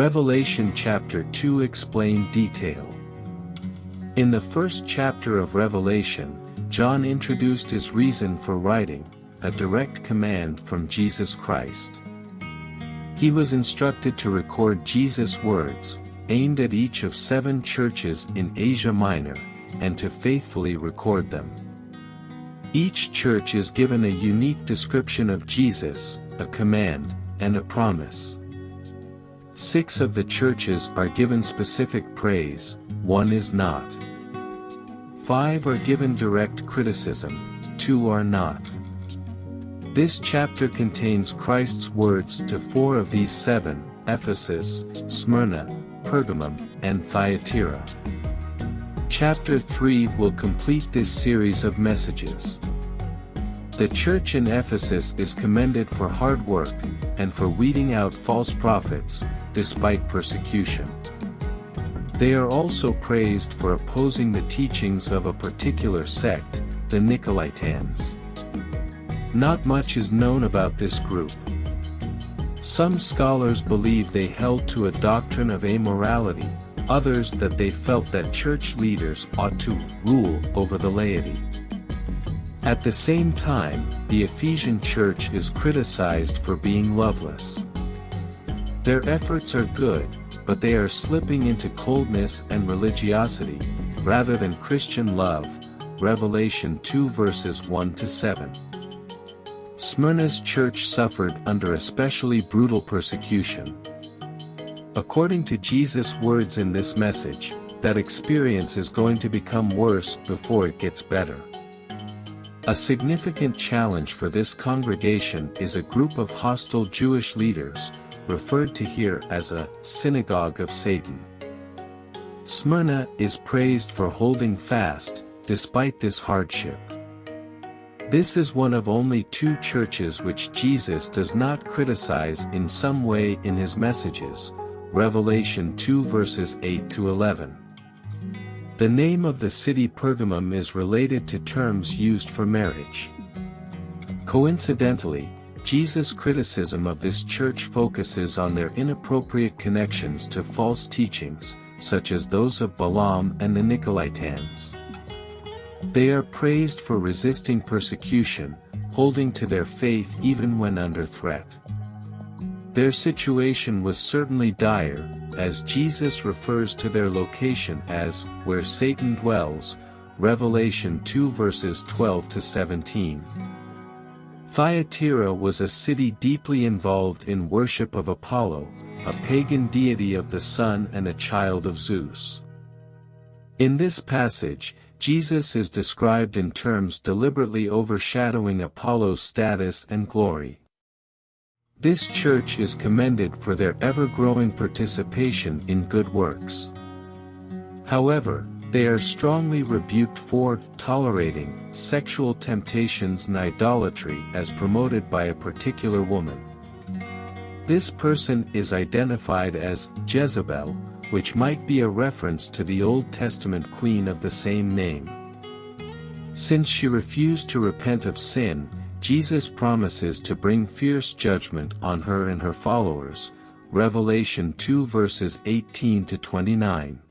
Revelation chapter 2 explained detail. In the first chapter of Revelation, John introduced his reason for writing, a direct command from Jesus Christ. He was instructed to record Jesus' words, aimed at each of 7 churches in Asia Minor, and to faithfully record them. Each church is given a unique description of Jesus, a command, and a promise. 6 of the churches are given specific praise, 1 is not. 5 are given direct criticism, 2 are not. This chapter contains Christ's words to 4 of these 7, Ephesus, Smyrna, Pergamum, and Thyatira. Chapter 3 will complete this series of messages. The church in Ephesus is commended for hard work, and for weeding out false prophets, despite persecution. They are also praised for opposing the teachings of a particular sect, the Nicolaitans. Not much is known about this group. Some scholars believe they held to a doctrine of amorality, others that they felt that church leaders ought to rule over the laity. At the same time, the Ephesian church is criticized for being loveless. Their efforts are good, but they are slipping into coldness and religiosity, rather than Christian love. Revelation 2 verses 1 to 7. Smyrna's church suffered under especially brutal persecution. According to Jesus' words in this message, that experience is going to become worse before it gets better. A significant challenge for this congregation is a group of hostile Jewish leaders, referred to here as a synagogue of Satan. Smyrna is praised for holding fast, despite this hardship. This is one of only 2 churches which Jesus does not criticize in some way in his messages, Revelation 2 verses 8 to 11. The name of the city Pergamum is related to terms used for marriage. Coincidentally, Jesus' criticism of this church focuses on their inappropriate connections to false teachings, such as those of Balaam and the Nicolaitans. They are praised for resisting persecution, holding to their faith even when under threat. Their situation was certainly dire, as Jesus refers to their location as, where Satan dwells, Revelation 2 verses 12 to 17. Thyatira was a city deeply involved in worship of Apollo, a pagan deity of the sun and a child of Zeus. In this passage, Jesus is described in terms deliberately overshadowing Apollo's status and glory. This church is commended for their ever-growing participation in good works. However, they are strongly rebuked for tolerating sexual temptations and idolatry as promoted by a particular woman. This person is identified as Jezebel, which might be a reference to the Old Testament queen of the same name. Since she refused to repent of sin, Jesus promises to bring fierce judgment on her and her followers, Revelation 2 verses 18 to 29.